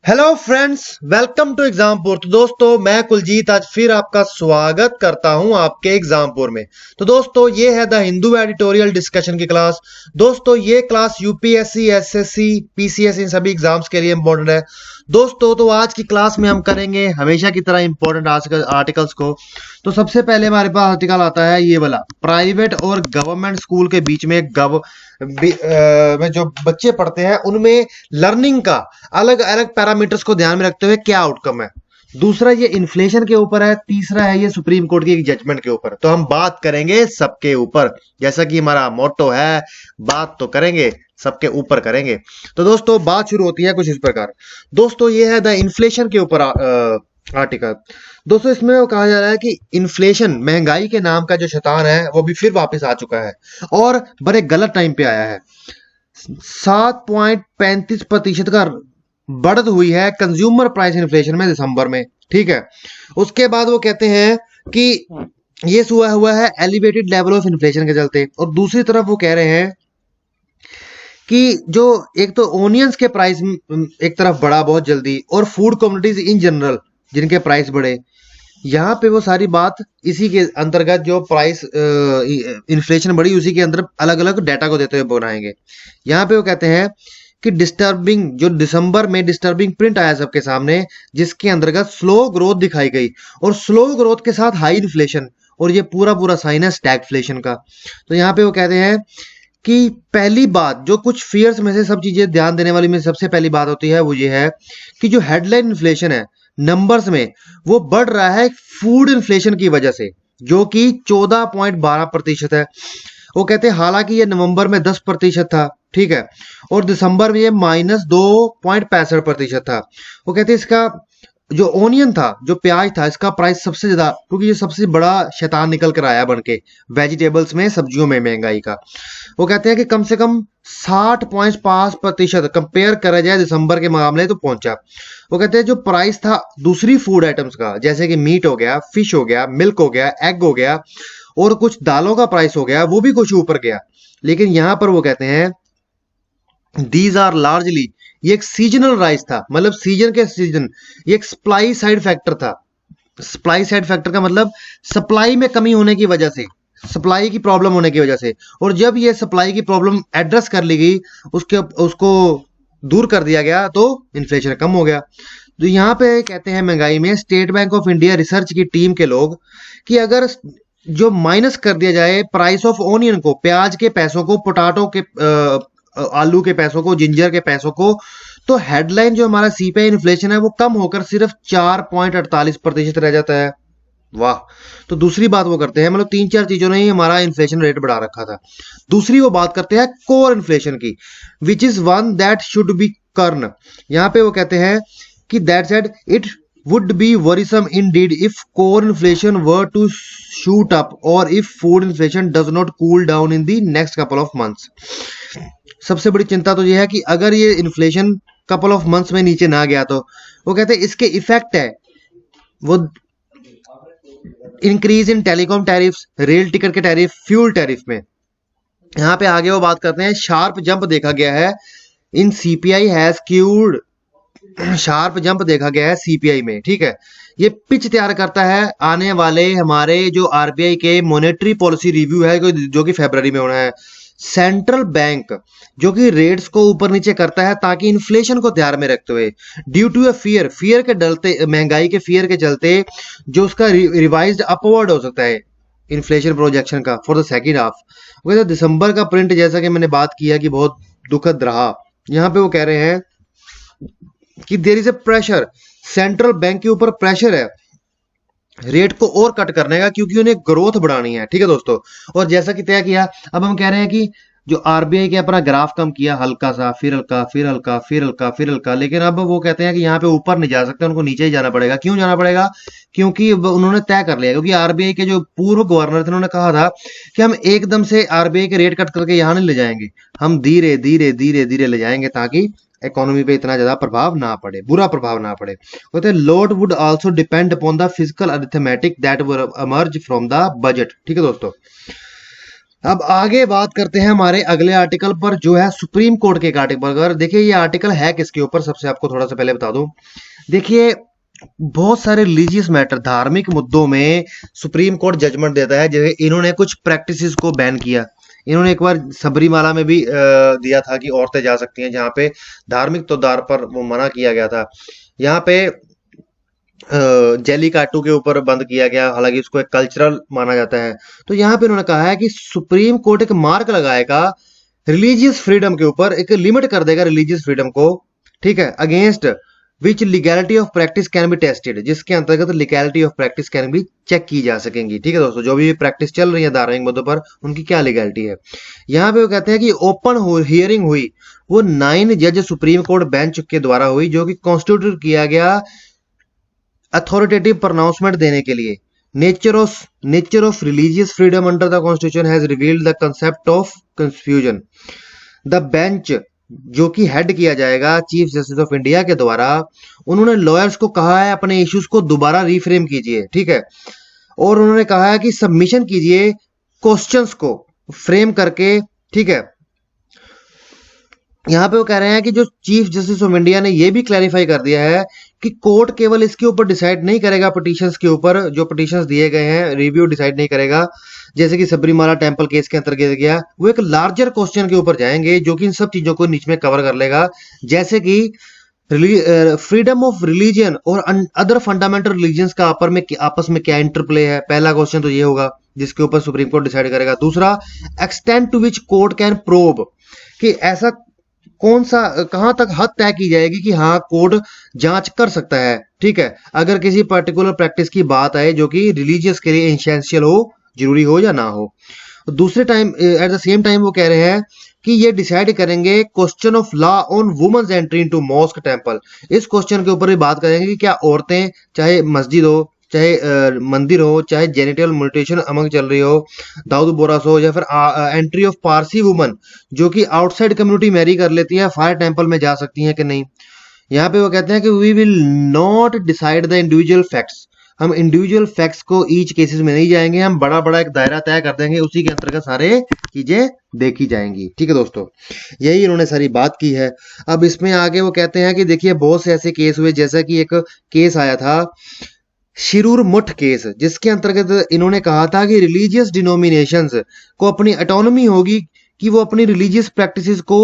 Hello friends, welcome to Exampur. तो दोस्तों, मैं कुलजीत आज फिर आपका स्वागत करता हूं आपके एग्जामपुर में। तो दोस्तों, ये है द हिंदू एडिटोरियल डिस्कशन की क्लास। दोस्तों, ये क्लास यूपीएससी, एसएससी, पीसीएस इन सभी एग्जाम्स के लिए इंपॉर्टेंट है। दोस्तों, तो आज की क्लास में हम करेंगे हमेशा की तरह इंपॉर्टेंट आर्टिकल्स को। तो सबसे पहले हमारे पास आर्टिकल आता है ये वाला, प्राइवेट और गवर्नमेंट स्कूल के बीच में में जो बच्चे पढ़ते हैं उनमें लर्निंग का अलग अलग पैरामीटर्स को ध्यान में रखते हुए क्या आउटकम है। दूसरा ये इन्फ्लेशन के ऊपर है। तीसरा है ये सुप्रीम कोर्ट की एक जजमेंट के ऊपर। तो हम बात करेंगे सबके ऊपर, जैसा कि हमारा मोटो है, बात तो करेंगे सबके ऊपर करेंगे। तो दोस्तों, बात शुरू होती है कुछ इस प्रकार। दोस्तों, ये है द इन्फ्लेशन के ऊपर आर्टिकल। दोस्तों, इसमें वो कहा जा रहा है कि इन्फ्लेशन, महंगाई के नाम का जो शैतान है वो भी फिर वापस आ चुका है और बड़े गलत टाइम पे आया है। 7.35% का बढ़त हुई है कंज्यूमर प्राइस इन्फ्लेशन में दिसंबर में। ठीक है, उसके बाद वो कहते हैं कि ये हुआ है एलिवेटेड लेवल ऑफ इन्फ्लेशन के चलते। और दूसरी तरफ वो कह रहे हैं कि जो एक तो ओनियंस के प्राइस एक तरफ बढ़ा बहुत जल्दी, और फूड कमोडिटीज इन जनरल जिनके प्राइस बढ़े। यहाँ पे वो सारी बात इसी के अंतर्गत जो प्राइस इन्फ्लेशन बढ़ी उसी के अंदर अलग अलग डाटा को देते हुए बनाएंगे। यहाँ पे वो कहते हैं कि डिस्टर्बिंग, जो दिसंबर में डिस्टर्बिंग प्रिंट आया सबके सामने, जिसके अंतर्गत स्लो ग्रोथ दिखाई गई और स्लो ग्रोथ के साथ हाई इन्फ्लेशन, और ये पूरा पूरा साइन है स्टैगफ्लेशन का। तो यहाँ पे वो कहते हैं कि पहली बात, जो कुछ फियर्स में से सब चीजें ध्यान देने वाली में सबसे पहली बात होती है वो ये है कि जो हेडलाइन इन्फ्लेशन है नंबर्स में, वो बढ़ रहा है फूड इन्फ्लेशन की वजह से, जो कि 14.12% है। वो कहते हैं हालांकि ये नवंबर में 10% था, ठीक है, और दिसंबर में ये -2.65% था। वो कहते हैं इसका जो ओनियन था, जो प्याज था, इसका प्राइस सबसे ज्यादा, क्योंकि ये सबसे बड़ा शैतान निकल कर आया बन के वेजिटेबल्स में, सब्जियों में महंगाई का। वो कहते हैं कि कम से कम 60.5% कंपेयर करा जाए दिसंबर के मामले तो पहुंचा। वो कहते हैं जो प्राइस था दूसरी फूड आइटम्स का, जैसे कि मीट हो गया, फिश हो गया, मिल्क हो गया, एग हो गया, और कुछ दालों का प्राइस हो गया, वो भी कुछ ऊपर गया। लेकिन यहां पर वो कहते हैं दीज आर लार्जली, ये एक सीजनल राइज था, मतलब सीजन के सीजन, ये एक सप्लाई साइड फैक्टर था। सप्लाई साइड फैक्टर का मतलब सप्लाई में कमी होने की वजह से, सप्लाई की प्रॉब्लम होने की वजह से, और जब ये सप्लाई की प्रॉब्लम एड्रेस कर ली गई, उसको दूर कर दिया गया, तो इन्फ्लेशन कम हो गया। तो यहाँ पे कहते हैं महंगाई में state bank of India research की टीम के लोग कि अगर जो माइनस कर दिया जाए प्राइस ऑफ ओनियन को, प्याज के पैसों को, पोटाटो के आलू के पैसों को, जिंजर के पैसों को, तो हेडलाइन जो हमारा सीपीआई इन्फ्लेशन है वो कम होकर सिर्फ 4.48% रह जाता है। वाह। तो दूसरी बात वो करते हैं, मतलब तीन चार चीजों ने ही हमारा इन्फ्लेशन रेट बढ़ा रखा था। दूसरी वो बात करते हैं कोर इन्फ्लेशन की, which is one that should be कर्न। यहाँ पे वो कहते हैं कि that said it would be worrisome indeed if core inflation were to shoot up or if food inflation does not cool down in the next couple of months। सबसे बड़ी चिंता तो ये है कि अगर ये इन्फ्लेशन कपल ऑफ मंथ्स में नीचे ना गया, तो वो कहते हैं इसके इफेक्ट है वो increase in telecom tariffs, rail ticket के टैरिफ, फ्यूल टैरिफ में। यहाँ पे आगे वो बात करते हैं शार्प जंप देखा गया है in CPI has queued, sharp jump देखा गया है सीपीआई में। ठीक है, ये पिच तैयार करता है आने वाले हमारे जो आरबीआई के मॉनेटरी पॉलिसी रिव्यू है जो कि फरवरी में होना है। सेंट्रल बैंक जो कि रेट्स को ऊपर नीचे करता है ताकि इन्फ्लेशन को ध्यान में रखते हुए, ड्यू टू ए फियर के डलते, महंगाई के फियर के चलते, जो उसका रिवाइज्ड अपवर्ड हो सकता है इन्फ्लेशन प्रोजेक्शन का फॉर द सेकेंड हाफ। वैसे दिसंबर का प्रिंट, जैसा कि मैंने बात किया, कि बहुत दुखद रहा। यहाँ पे वो कह रहे हैं कि there is a pressure, central bank के ऊपर प्रेशर है रेट को और कट करने का, क्योंकि उन्हें ग्रोथ बढ़ानी है। ठीक है दोस्तों, और जैसा कि तय किया, अब हम कह रहे हैं कि जो आरबीआई के अपना ग्राफ कम किया, हल्का सा, फिर हल्का, फिर हल्का, फिर हल्का, फिर हल्का, लेकिन अब वो कहते हैं कि यहाँ पे ऊपर नहीं जा सकते, उनको नीचे ही जाना पड़ेगा। क्यों जाना पड़ेगा? क्योंकि उन्होंने तय कर लिया, क्योंकि आरबीआई के जो पूर्व गवर्नर थे उन्होंने कहा था कि हम एकदम से आरबीआई के रेट कट करके यहाँ नहीं ले जाएंगे, हम धीरे धीरे धीरे धीरे ले जाएंगे ताकि इकोनॉमी पे इतना ज्यादा प्रभाव ना पड़े, बुरा प्रभाव ना पड़े। कहते हैं load would also depend upon the physical arithmetic that will emerge from the budget. ठीक है दोस्तों, अब आगे बात करते हैं हमारे अगले आर्टिकल पर, जो है सुप्रीम कोर्ट के एक आर्टिकल पर। देखिए ये आर्टिकल है किसके ऊपर, सबसे आपको थोड़ा सा पहले बता दूं। देखिए बहुत सारे रिलीजियस मैटर, धार्मिक मुद्दों में सुप्रीम कोर्ट जजमेंट देता है। जैसे इन्होंने कुछ प्रैक्टिसेस को बैन किया। इन्होंने एक बार सबरीमाला में भी दिया था कि औरतें जा सकती हैं, जहां पे धार्मिक तौर पर वो मना किया गया था। यहाँ पे जेली काटू के ऊपर बंद किया गया, हालांकि उसको एक कल्चरल माना जाता है। तो यहाँ पे उन्होंने कहा है कि सुप्रीम कोर्ट एक मार्क लगाएगा रिलीजियस फ्रीडम के ऊपर, एक लिमिट कर देगा रिलीजियस फ्रीडम को, ठीक है, against which legality of practice can be tested, जिसके अंतर्गत legality of practice can be check की जा सकेंगी। ठीक है दोस्तों, जो भी प्रैक्टिस चल रही है धार्मिक मुद्दों पर, उनकी क्या लीगैलिटी है। यहाँ पे वो कहते हैं कि ओपन हियरिंग हुई, वो 9 जज सुप्रीम कोर्ट बेंच के द्वारा हुई, जो कि कॉन्स्टिट्यूट किया गया अथॉरिटेटिव प्रोनाउंसमेंट देने के लिए। Nature of religious freedom under the constitution has revealed the concept of confusion. The bench, जो कि हेड किया जाएगा चीफ जस्टिस ऑफ इंडिया के द्वारा, उन्होंने लॉयर्स को कहा है अपने इश्यूज को दोबारा रिफ्रेम कीजिए, ठीक है, और उन्होंने कहा है कि सबमिशन कीजिए क्वेश्चंस को फ्रेम करके, ठीक है। यहाँ पे वो कह रहे हैं कि जो चीफ जस्टिस ऑफ इंडिया ने ये भी क्लैरिफाई कर दिया है कि कोर्ट केवल इसके ऊपर डिसाइड नहीं करेगा, पिटीशंस के ऊपर जो पिटीशंस दिए गए हैं रिव्यू डिसाइड नहीं करेगा, जैसे कि सबरीमाला टेंपल केस के अंतर्गत गया। वो एक लार्जर क्वेश्चन के ऊपर जाएंगे, जो कि इन सब चीजों को नीचे में कवर कर लेगा, जैसे कि फ्रीडम ऑफ रिलीजन और अदर फंडामेंटल रिलीजन्स का आपस में क्या इंटरप्ले है। पहला क्वेश्चन तो ये होगा जिसके ऊपर सुप्रीम कोर्ट डिसाइड करेगा। दूसरा, extend to which court can probe, कि ऐसा कौन सा, कहां तक हद तय की जाएगी कि हाँ कोर्ट जांच कर सकता है, ठीक है, अगर किसी पर्टिकुलर प्रैक्टिस की बात आए जो कि रिलीजियस के लिए एसेंशियल हो, जरूरी हो या ना हो। दूसरे time at the same time वो कह रहे हैं कि ये डिसाइड करेंगे question of law on women's entry into mosque temple. इस क्वेश्चन के ऊपर भी बात करेंगे कि क्या औरतें, चाहे मस्जिद हो, चाहे मंदिर हो, चाहे जेनिटल म्यूटिलेशन अमंग चल रही हो, दाऊद बोरास हो, या फिर एंट्री ऑफ पारसी वुमन जो कि आउटसाइड कम्युनिटी मैरी कर लेती है, फायर टेंपल में जा सकती हैं कि नहीं। यहाँ पे वो कहते हैं कि we will not decide the individual facts, हम इंडिविजुअल फैक्ट्स को ईच केसेस में नहीं जाएंगे, हम बड़ा बड़ा एक दायरा तय कर देंगे, उसी के अंतर्गत सारे चीजें देखी जाएंगी। ठीक है दोस्तों, यही इन्होंने सारी बात की है। अब इसमें आगे वो कहते हैं कि देखिए बहुत से ऐसे केस हुए, जैसा कि एक केस आया था शिरूर मुठ केस, जिसके अंतर्गत इन्होंने कहा था कि रिलीजियस डिनोमिनेशंस को अपनी ऑटोनॉमी होगी कि वो अपनी रिलीजियस प्रैक्टिसेस को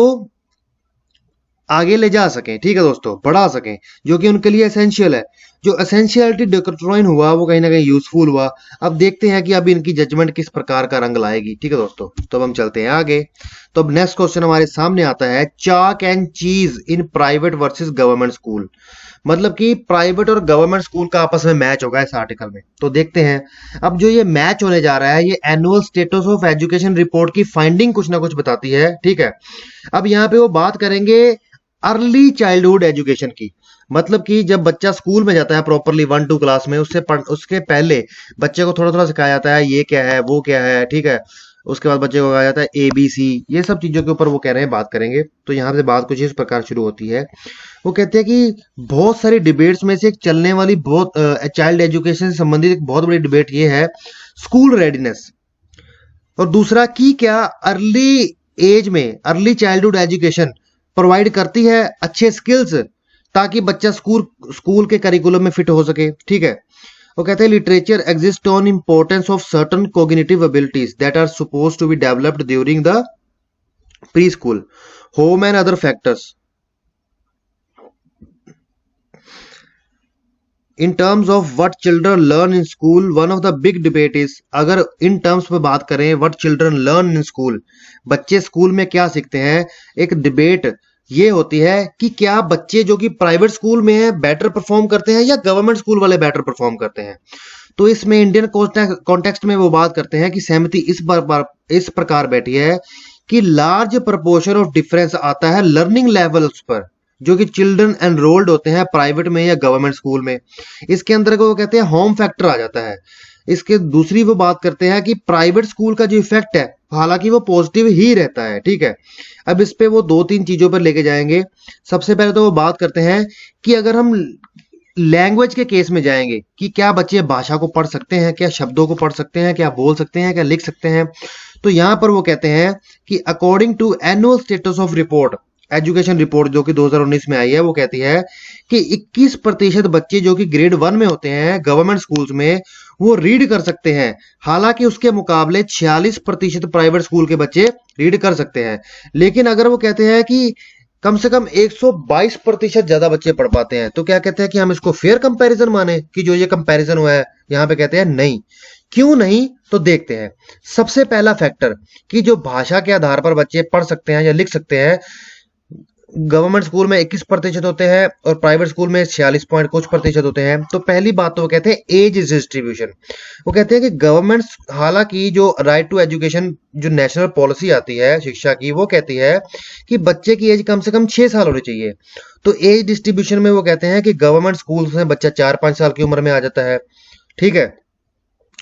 आगे ले जा सकें, ठीक है दोस्तों, बढ़ा सकें, जो कि उनके लिए एसेंशियल है। जो एसेंशियलिटी डिक्लाइन हुआ वो कहीं ना कहीं यूजफुल हुआ। अब देखते हैं कि अब इनकी जजमेंट किस प्रकार का रंग लाएगी। ठीक है दोस्तों, तो अब हम चलते हैं आगे। तो अब नेक्स्ट क्वेश्चन हमारे सामने आता है, चाक एंड चीज in private versus government school. मतलब कि प्राइवेट और गवर्नमेंट स्कूल का आपस में मैच होगा इस आर्टिकल में। तो देखते हैं अब जो ये मैच होने जा रहा है, ये annual status of education report की फाइंडिंग कुछ ना कुछ बताती है, ठीक है। अब यहाँ पे वो बात करेंगे अर्ली चाइल्डहुड एजुकेशन की, मतलब कि जब बच्चा स्कूल में जाता है प्रॉपरली 1-2 क्लास में, उसके पहले बच्चे को थोड़ा थोड़ा सिखाया जाता है ये क्या है वो क्या है, ठीक है। उसके बाद बच्चे को कहा जाता है ABC, ये सब चीजों के ऊपर वो कह रहे हैं बात करेंगे। तो यहाँ से बात कुछ इस प्रकार शुरू होती है। वो कहते हैं कि बहुत सारी डिबेट्स में से एक चलने वाली, बहुत चाइल्ड एजुकेशन से संबंधित एक बहुत बड़ी डिबेट ये है स्कूल रेडीनेस, और दूसरा कि क्या अर्ली एज में अर्ली चाइल्डहुड एजुकेशन प्रोवाइड करती है अच्छे स्किल्स, ताकि बच्चा स्कूल के करिकुलम में फिट हो सके, ठीक है। वो कहते हैं literature exist on importance of certain cognitive abilities that are suppose to be developed during the preschool home and other factors. In terms of what children learn in school, one of the big debate is, अगर in terms में बात करें what children learn in school, बच्चे school में क्या सीखते हैं, एक डिबेट ये होती है कि क्या बच्चे जो कि प्राइवेट स्कूल में है बेटर परफॉर्म करते हैं या गवर्नमेंट स्कूल वाले बेटर परफॉर्म करते हैं। तो इसमें इंडियन कॉन्टेक्स्ट में वो बात करते हैं कि सहमति इस प्रकार बैठी है कि लार्ज प्रपोर्शन ऑफ डिफरेंस आता है लर्निंग लेवल्स पर, जो कि चिल्ड्रन एनरोल्ड होते हैं प्राइवेट में या गवर्नमेंट स्कूल में। इसके अंदर को वो कहते हैं होम फैक्टर आ जाता है। इसके दूसरी वो बात करते हैं कि प्राइवेट स्कूल का जो इफेक्ट है, हालांकि वो पॉजिटिव ही रहता है, ठीक है। अब इस पे वो 2-3 चीजों पर लेके जाएंगे। सबसे पहले तो वो बात करते हैं कि अगर हम लैंग्वेज के केस में जाएंगे कि क्या बच्चे भाषा को पढ़ सकते हैं, क्या शब्दों को पढ़ सकते हैं, क्या बोल सकते हैं, क्या लिख सकते हैं। तो यहाँ पर वो कहते हैं कि according to annual status of report, education report जो कि 2019 में आई है, वो कहती है कि 21% बच्चे जो कि ग्रेड 1 में होते हैं गवर्नमेंट स्कूल्स में, वो रीड कर सकते हैं। हालांकि उसके मुकाबले 46% प्राइवेट स्कूल के बच्चे रीड कर सकते हैं। लेकिन अगर वो कहते हैं कि कम से कम 122% ज्यादा बच्चे पढ़ पाते हैं, तो क्या कहते हैं कि हम इसको फेयर कंपैरिजन माने, कि जो ये कंपैरिजन हुआ है यहाँ पे कहते हैं नहीं। क्यों नहीं, तो देखते हैं। सबसे पहला फैक्टर कि जो भाषा के आधार पर बच्चे पढ़ सकते हैं या लिख सकते हैं, गवर्नमेंट स्कूल में 21% होते हैं और प्राइवेट स्कूल में 46 पॉइंट कुछ प्रतिशत होते हैं। तो पहली बात तो वो कहते हैं एज डिस्ट्रीब्यूशन। वो कहते हैं कि गवर्नमेंट, हालांकि जो राइट टू एजुकेशन जो नेशनल पॉलिसी आती है शिक्षा की, वो कहती है कि बच्चे की एज कम से कम 6 साल होनी चाहिए। तो एज डिस्ट्रीब्यूशन में वो कहते हैं कि गवर्नमेंट स्कूल में बच्चा 4-5 साल की उम्र में आ जाता है, ठीक है।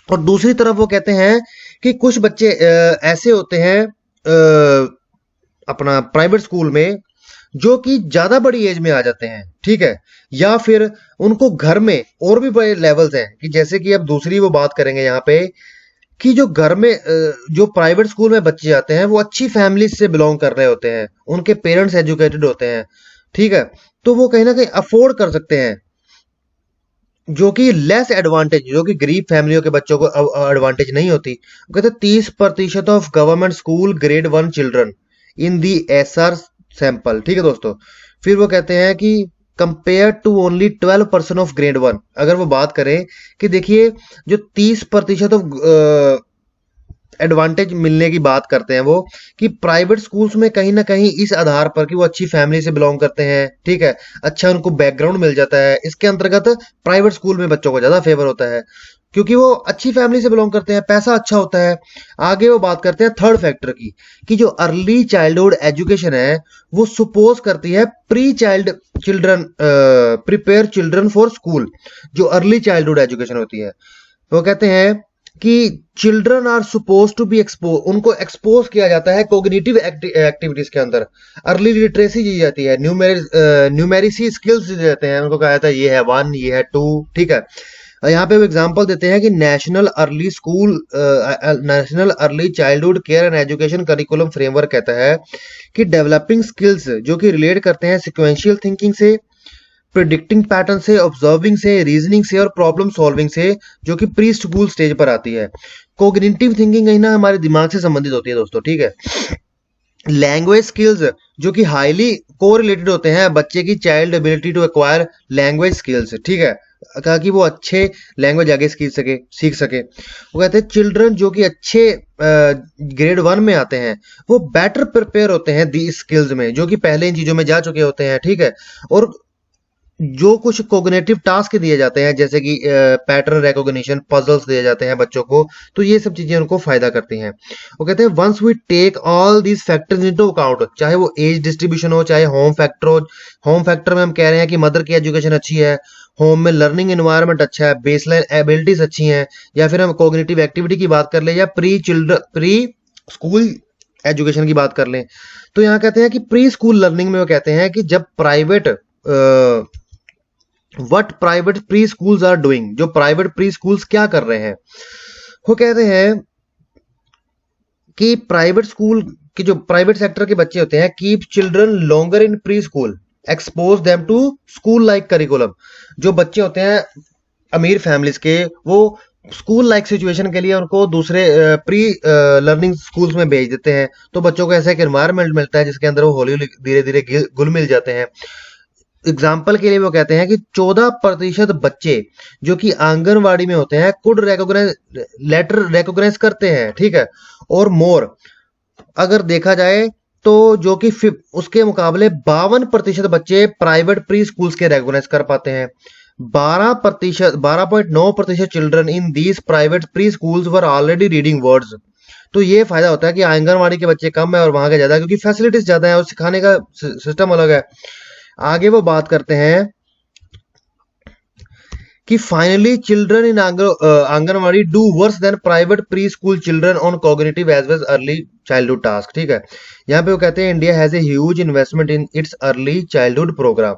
और दूसरी तरफ वो कहते हैं कि कुछ बच्चे ऐसे होते हैं अपना प्राइवेट स्कूल में जो कि ज्यादा बड़ी एज में आ जाते हैं, ठीक है। या फिर उनको घर में और भी बड़े लेवल्स हैं, कि जैसे कि अब दूसरी वो बात करेंगे यहाँ पे कि जो घर में जो प्राइवेट स्कूल में बच्चे आते हैं वो अच्छी फैमिली से बिलोंग कर रहे होते हैं, उनके पेरेंट्स एजुकेटेड होते हैं, ठीक है। तो वो कहीं ना कहीं अफोर्ड कर सकते हैं, जो कि लेस एडवांटेज, जो कि गरीब फैमिलियों के बच्चों को एडवांटेज नहीं होती। वो कहते हैं 30% of government school grade 1 children in the ASER sample, ठीक है दोस्तों। फिर वो कहते हैं कि compare to only 12% of grade 1, अगर वो बात करें कि देखिए जो 30% ऑफ एडवांटेज मिलने की बात करते हैं वो, कि प्राइवेट स्कूल्स में कहीं ना कहीं इस आधार पर कि वो अच्छी फैमिली से बिलोंग करते हैं, ठीक है, अच्छा उनको बैकग्राउंड मिल जाता है, इसके अंतर्गत प्राइवेट स्कूल में बच्चों को ज्यादा फेवर होता है क्योंकि वो अच्छी फैमिली से बिलोंग करते हैं, पैसा अच्छा होता है। आगे वो बात करते हैं थर्ड फैक्टर की, कि जो अर्ली चाइल्डहुड एजुकेशन है वो सुपोज करती है pre child children prepare children for school. जो अर्ली चाइल्डहुड एजुकेशन होती है, वो कहते हैं कि children are suppose to be expose, उनको एक्सपोज किया जाता है कोग्निटिव एक्टिविटीज के अंदर। अर्ली लिटरेसी दी जाती है, न्यूमेरिसी स्किल्स दी जाते हैं, उनको कहा जाता है ये है 1, ये है 2, ठीक है। यहाँ पे वो एग्जांपल देते हैं कि national early childhood care and education curriculum framework कहता है कि डेवलपिंग स्किल्स जो कि रिलेट करते हैं सिक्वेंशियल थिंकिंग से, प्रिडिक्टिंग पैटर्न से, ऑब्जर्विंग से, रीजनिंग से और प्रॉब्लम सॉल्विंग से, जो कि प्री स्कूल स्टेज पर आती है। कोग्निटिव थिंकिंग कहीं ना हमारे दिमाग से संबंधित होती है दोस्तों, ठीक है। लैंग्वेज स्किल्स जो कि हाईली कोरिलेटेड होते हैं बच्चे की child ability to acquire language skills, ठीक है, कहा कि वो अच्छे लैंग्वेज आगे सीख सके। वो कहते हैं चिल्ड्रन जो कि अच्छे ग्रेड 1 में आते हैं वो बेटर प्रिपेयर होते हैं दी स्किल्स में, जो कि पहले इन चीजों में जा चुके होते हैं, ठीक है। और जो कुछ कोग्निटिव टास्क दिए जाते हैं जैसे कि पैटर्न रिकॉग्निशन, पजल्स दिए जाते हैं बच्चों को, तो ये सब चीजें उनको फायदा करती हैं। वो कहते हैं once we take all these factors into account, चाहे वो एज डिस्ट्रीब्यूशन हो, चाहे होम फैक्टर हो। होम फैक्टर में हम कह रहे हैं कि मदर की एजुकेशन अच्छी है, होम में लर्निंग एनवायरनमेंट अच्छा है, बेसलाइन एबिलिटीज अच्छी हैं, या फिर हम कोग्निटिव एक्टिविटी की बात कर ले, या प्री स्कूल एजुकेशन की बात कर लें। तो यहाँ कहते हैं कि प्री स्कूल लर्निंग में वो कहते हैं कि जब private what private preschools are doing, जो प्राइवेट प्री स्कूल्स क्या कर रहे हैं, वो कहते हैं कि प्राइवेट स्कूल के जो प्राइवेट सेक्टर के बच्चे होते हैं keep children longer in preschool, expose them to school like curriculum. जो बच्चे होते हैं अमीर फैमिलीज के, वो स्कूल लाइक सिचुएशन के लिए उनको दूसरे प्री लर्निंग स्कूल्स में भेज देते हैं, तो बच्चों को ऐसा एक एनवायरनमेंट मिलता है जिसके अंदर वो हौली हौली धीरे धीरे घुल मिल जाते हैं। एग्जाम्पल के लिए वो कहते हैं कि 14% बच्चे जो कि आंगनवाड़ी में होते हैं कुड रिकॉग्नाइज करते हैं, ठीक है। और मोर अगर देखा जाए तो जो कि उसके मुकाबले 52% बच्चे प्राइवेट प्री स्कूल्स के रिकॉग्नाइज कर पाते हैं। 12.9% children in these private pre schools were already reading words. तो ये फायदा होता है कि आंगनवाड़ी के बच्चे कम है और वहां के ज्यादा, क्योंकि फैसिलिटीज ज्यादा है और सिखाने का सिस्टम अलग है। आगे वो बात करते हैं कि finally children in anganwadi do worse than private preschool children on cognitive as well early childhood task, ठीक है। यहाँ पे वो कहते हैं India has a huge investment in its early childhood program,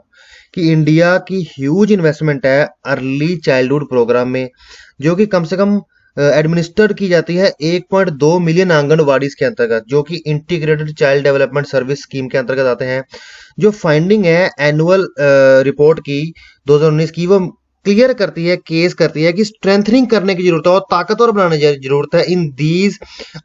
कि इंडिया की ह्यूज इन्वेस्टमेंट है अर्ली चाइल्डहुड प्रोग्राम में, जो कि कम से कम एडमिनिस्टर्ड की जाती है 1.2 मिलियन आंगनवाड़ीज के अंतर्गत, जो कि integrated child development service scheme के अंतर्गत आते हैं। जो फाइंडिंग है एनुअल रिपोर्ट की 2019 की, वो क्लियर करती है, केस करती है कि स्ट्रेंथनिंग करने की जरूरत है और ताकतवर बनाने की जरूरत है in these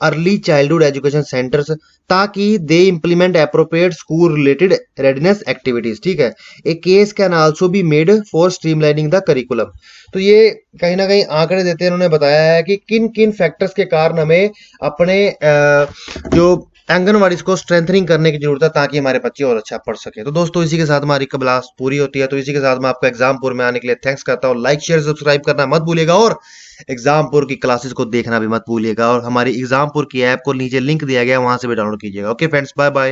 early childhood education centres, ताकि they implement appropriate school related readiness activities. ठीक है, a case can also be made for streamlining the curriculum. तो ये कहीं ना कहीं आंकड़े देते हैं, उन्होंने बताया है कि किन किन फैक्टर्स के कारण हमें अपने जो आंगनवाड़ी को स्ट्रेंथनिंग करने की जरूरत है, ताकि हमारे बच्चे और अच्छा पढ़ सके। तो दोस्तों इसी के साथ हमारी क्लास पूरी होती है। तो इसी के साथ मैं आपको एग्जामपुर में आने के लिए थैंक्स करता हूँ। लाइक शेयर सब्सक्राइब करना मत भूलिएगा और एग्जामपुर की क्लासेस को देखना भी मत भूलिएगा, और हमारी एग्जामपुर की ऐप को नीचे लिंक दिया गया है, वहां से भी डाउनलोड कीजिएगा। Okay friends, bye bye.